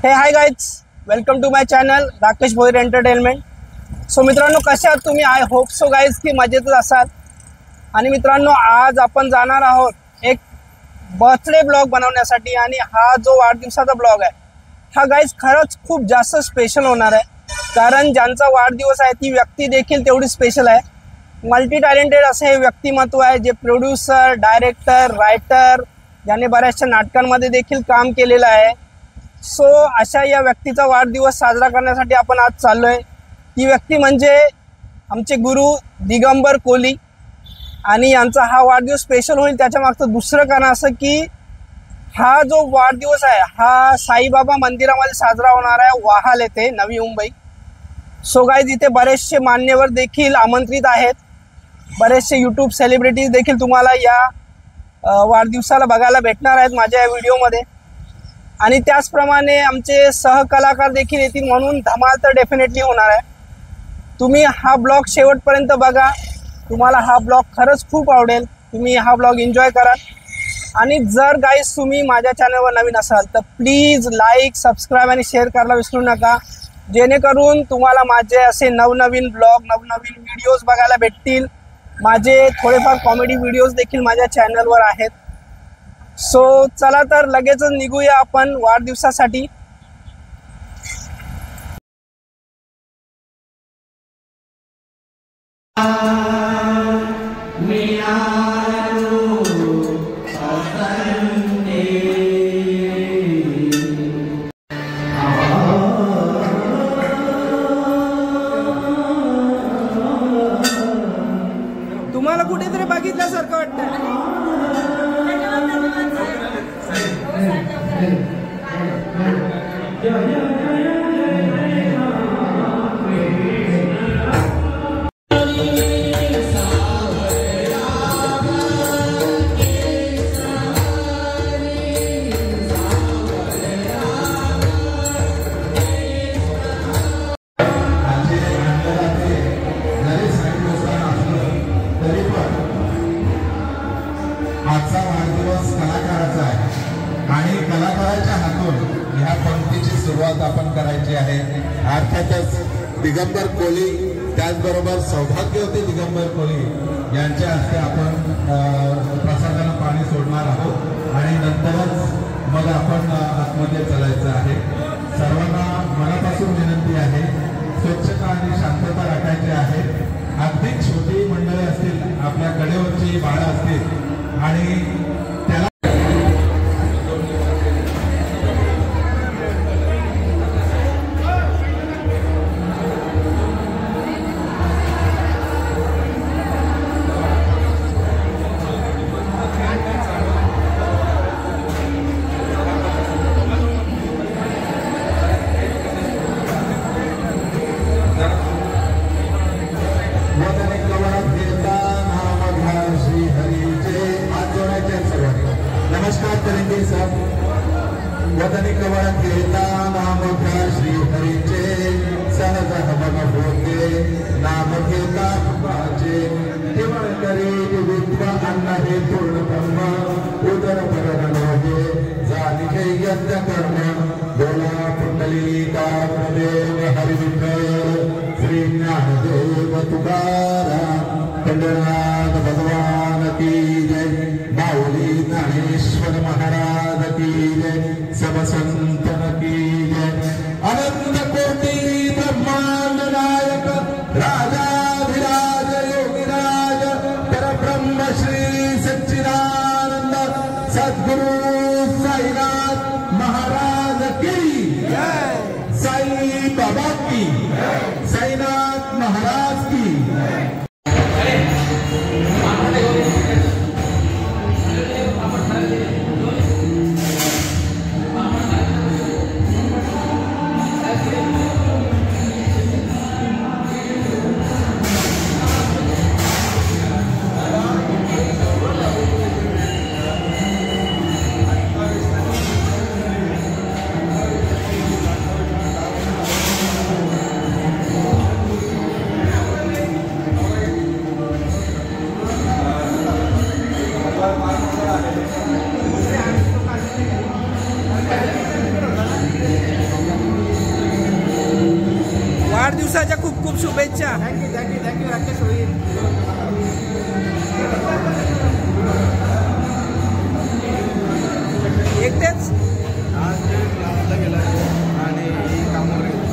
हे hi guys, welcome to my channel Rakesh Bhoir entertainment. So मित्रांनो, कसे आहात तुम्ही? आय होप सो गाइज की मजेतच असाल. आणि मित्रांनो, आज आपण जाणार आहोत एक बर्थडे ब्लॉग बनवण्यासाठी. आणि हा जो वाढदिवसाचा ब्लॉग आहे हा गाइज खरंच खूप जास्त स्पेशल होणार आहे. कारण ज्यांचा वाढदिवस आहे ती व्यक्ती देखील तेवढी स्पेशल आहे. मल्टी टॅलेंटेड असे हे व्यक्तिमत्व आहे, जे प्रोड्युसर, डायरेक्टर, रायटर, ज्याने बऱ्याचशा नाटकांमध्ये देखील काम केलेलं आहे. सो अशा या व्यक्तीचा वाढदिवस साजरा करण्यासाठी आपण आज चाललो आहे. ती व्यक्ती म्हणजे आमचे गुरु दिगंबर कोहली. आणि यांचा हा वाढदिवस स्पेशल होईल त्याच्या मागचं दुसरं कारण असं की हा जो वाढदिवस आहे हा साईबाबा मंदिरामध्ये साजरा होणार आहे, वाहाल येथे, नवी मुंबई. सो गाईज, इथे बरेचसे मान्यवर देखील आमंत्रित आहेत. बरेचसे यूट्यूब सेलिब्रिटीज देखील तुम्हाला या वाढदिवसाला बघायला भेटणार आहेत माझ्या या व्हिडिओमध्ये. आणि त्याचप्रमाणे आमचे सहकलाकार देखील येतील, म्हणून धमाल तर डेफिनेटली होणार आहे. तुम्ही हा ब्लॉग शेवटपर्यंत बघा, तुम्हाला हा ब्लॉग खरंच खूप आवडेल. तुम्ही हा ब्लॉग एन्जॉय करा. आणि जर गाईज तुम्ही माझ्या चॅनलवर नवीन असाल तर प्लीज लाईक, सबस्क्राईब आणि शेअर करायला विसरू नका, जेणेकरून तुम्हाला माझे असे नवनवीन ब्लॉग, नवनवीन व्हिडिओज बघायला भेटतील. माझे थोडेफार कॉमेडी व्हिडिओज देखील माझ्या चॅनलवर आहेत. सो चला तर लगेचच निघूया आपण वाढदिवसासाठी. तुम्हाला कुठेतरी बघितल्यासारखं वाटतं. आजचा वाढदिवस कलाकाराचा आहे आणि कलाकाराच्या हातून ह्या पंक्तीची सुरुवात आपण करायची आहे. अर्थातच दिगंबर कोहली, त्याचबरोबर सौभाग्यवती दिगंबर कोहली यांच्या हस्ते आपण प्रसादाला पाणी सोडणार आहोत आणि नंतरच मग आपण आतमध्ये चालायचं आहे. सर्वांना मनापासून विनंती आहे, स्वच्छता आणि शांतता राखायची आहे. अगदी छोटी मंडळी असतील, आपल्या कडेवरची बाळं असतील आणि त्याला नमस्कार करेंगे सब. वदनी कवळ घेता नाम घ्या श्री हरीचे, सहज हवन होते नाम घेता बाचे. केवळ करी विद्व अन्न हे पूर्ण ब्रह्म, उदर भरण होते जानिके यज्ञ कर्म. बोला पुंडलिका देव हरी विठ्ठल, श्री ज्ञानदेव तुकाराम, पंढरनाथ भगवान की जय. माऊली ज्ञानेश्वर महाराज की जय. सब संतन की जय. अनंत कोटी ब्रह्मांड नायक राजाधिराज योगीराज परब्रह्म श्री सच्चिदानंद सद्गुरु साईनाथ महाराज की जय. साई बाबा की जय. साईनाथ महाराज की जय. वाढदिवसाच्या खूप खूप शुभेच्छा. थँक्यू थँक्यू थँक्यू राकेश होईल. एकटेच आज क्लासला गेला आणि कामावर गेलो.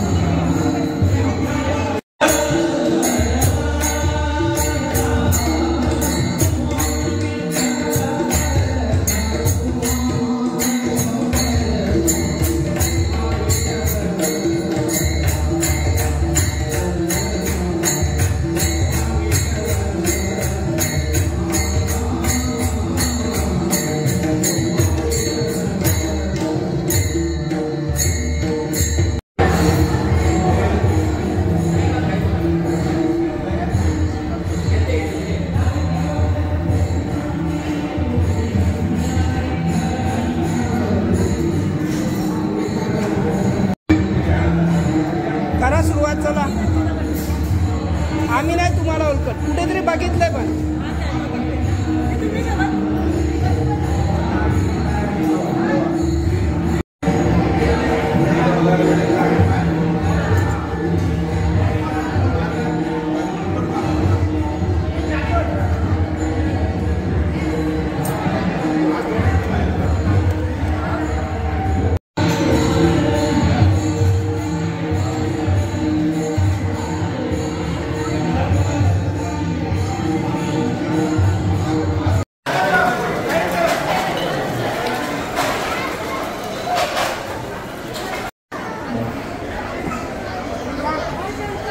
करा सुरुवात. चला, आम्ही नाही तुम्हाला ओळखत, कुठेतरी बघितलंय पण.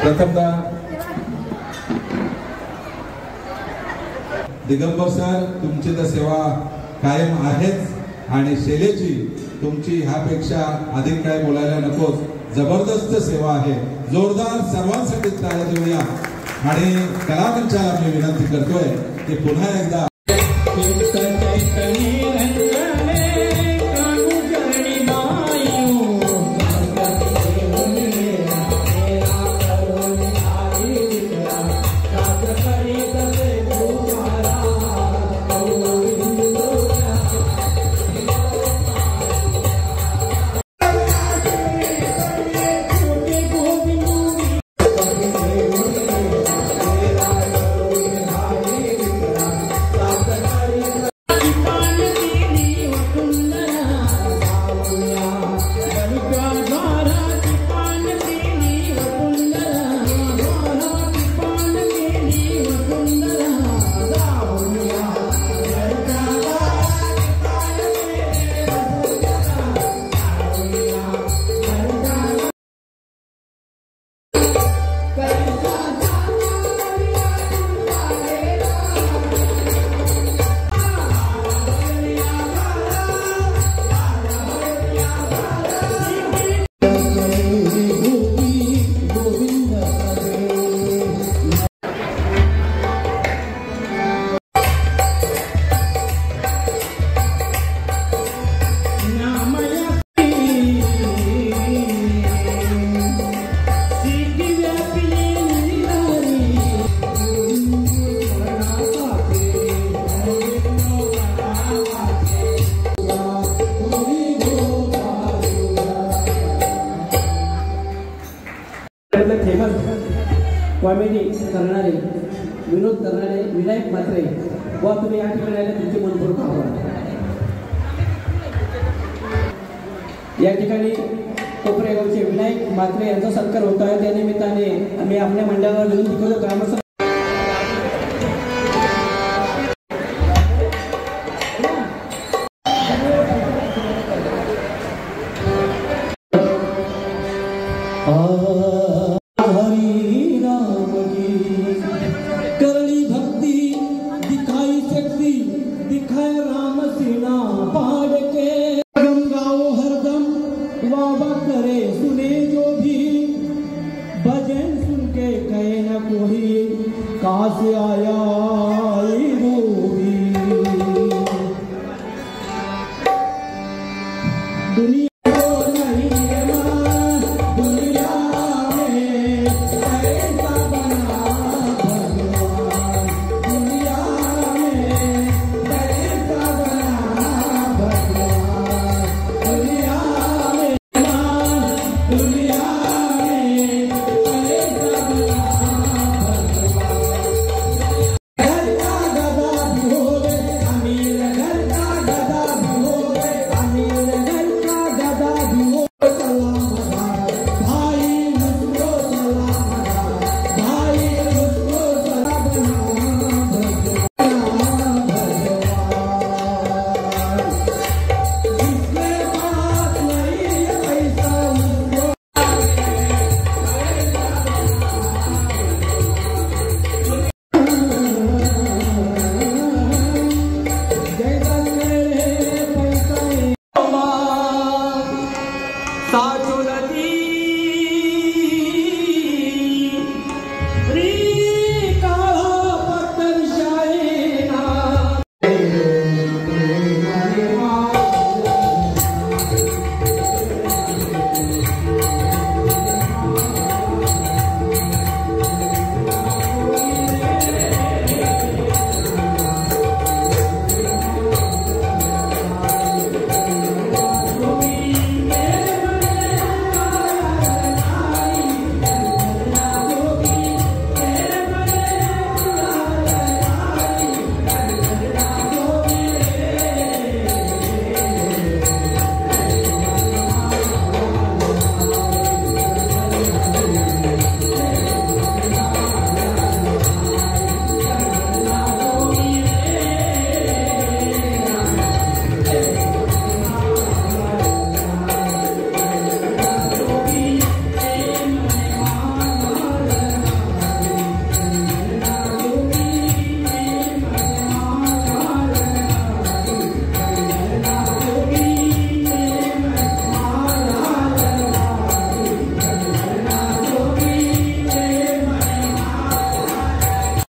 प्रथमतः दिगंबर सर, तुमची तर सेवा कायम आहेच आणि शैलेची तुमची ह्यापेक्षा अधिक काय बोलायला नकोच. जबरदस्त सेवा आहे. जोरदार सर्वांसाठी टाळ्या देऊया आणि कलावंताला मी विनंती करतोय की पुन्हा एकदा कॉमेडी करणारे, विनोद करणारे विनायक म्हात्रे व तुम्ही या ठिकाणी आले, तुमचे मनपूर्वक आभार. या ठिकाणी कोपरे गावचे विनायक म्हात्रे यांचा सत्कार होत आहे. त्या निमित्ताने आम्ही आपल्या मंडळाला विनंती करतो ग्रामस्थ कहाँ से आया